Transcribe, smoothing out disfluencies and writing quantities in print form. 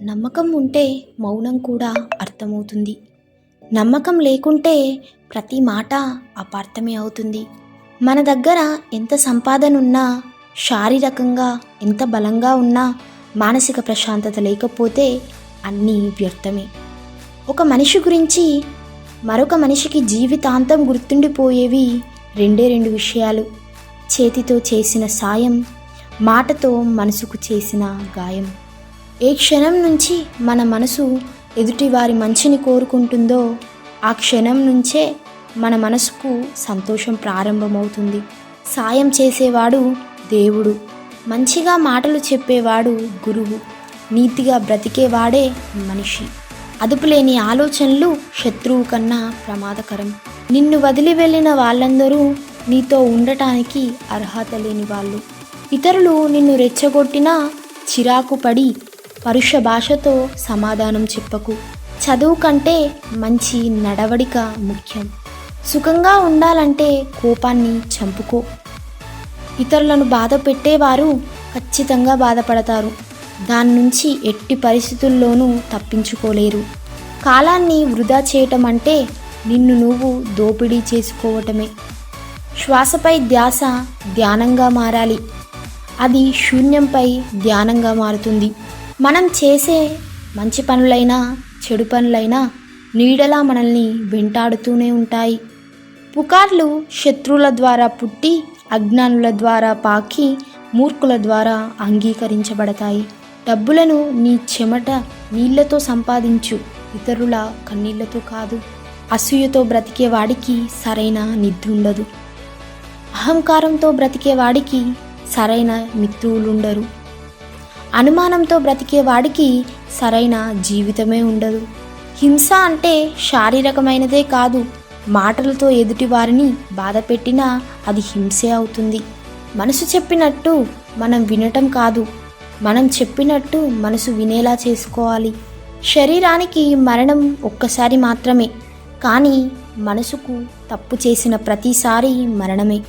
నమ్మకం ఉంటే మౌనం కూడా అర్థమవుతుంది. నమ్మకం లేకుంటే ప్రతి మాట అపార్థమే అవుతుంది. మన దగ్గర ఎంత సంపాదన ఉన్నా, శారీరకంగా ఎంత బలంగా ఉన్నా, మానసిక ప్రశాంతత లేకపోతే అన్నీ వ్యర్థమే. ఒక మనిషి గురించి మరొక మనిషికి జీవితాంతం గుర్తుండిపోయేవి రెండు విషయాలు: చేతితో చేసిన సాయం, మాటతో మనసుకు చేసిన గాయం. ఏ క్షణం నుంచి మన మనసు ఎదుటివారి మంచిని కోరుకుంటుందో ఆ క్షణం నుంచే మన మనసుకు సంతోషం ప్రారంభమవుతుంది. సాయం చేసేవాడు దేవుడు, మంచిగా మాటలు చెప్పేవాడు గురువు, నీతిగా బ్రతికేవాడే మనిషి. అదుపులేని ఆలోచనలు శత్రువు కన్నా ప్రమాదకరం. నిన్ను వదిలి వెళ్ళిన వాళ్ళందరూ నీతో ఉండటానికి అర్హత లేని వాళ్ళు. ఇతరులు నిన్ను రెచ్చగొట్టినా చిరాకు పడి పరుష భాషతో సమాధానం చెప్పకు. చదువు కంటే మంచి నడవడిక ముఖ్యం. సుఖంగా ఉండాలంటే కోపాన్ని చంపుకో. ఇతరులను బాధ పెట్టేవారు ఖచ్చితంగా బాధపడతారు. దాని నుంచి ఎట్టి పరిస్థితుల్లోనూ తప్పించుకోలేరు. కాలాన్ని వృధా చేయటం అంటే నిన్ను నువ్వు దోపిడీ చేసుకోవటమే. శ్వాసపై ధ్యాస ధ్యానంగా మారాలి, అది శూన్యంపై ధ్యానంగా మారుతుంది. మనం చేసే మంచి పనులైనా చెడు పనులైనా నీడలా మనల్ని వెంటాడుతూనే ఉంటాయి. పుకార్లు శత్రువుల ద్వారా పుట్టి, అజ్ఞానుల ద్వారా పాకి, మూర్ఖుల ద్వారా అంగీకరించబడతాయి. డబ్బులను నీ చెమట నీళ్లతో సంపాదించు, ఇతరుల కన్నీళ్లతో కాదు. అసూయతో బ్రతికేవాడికి సరైన నిద్ర ఉండదు. అహంకారంతో బ్రతికేవాడికి సరైన మిత్రులుండరు. అనుమానంతో బ్రతికేవాడికి సరైన జీవితమే ఉండదు. హింస అంటే శారీరకమైనదే కాదు, మాటలతో ఎదుటివారిని బాధ పెట్టినా అది హింసే అవుతుంది. మనసు చెప్పినట్టు మనం వినటం కాదు, మనం చెప్పినట్టు మనసు వినేలా చేసుకోవాలి. శరీరానికి మరణం ఒక్కసారి మాత్రమే, కానీ మనసుకు తప్పు చేసిన ప్రతిసారి మరణమే.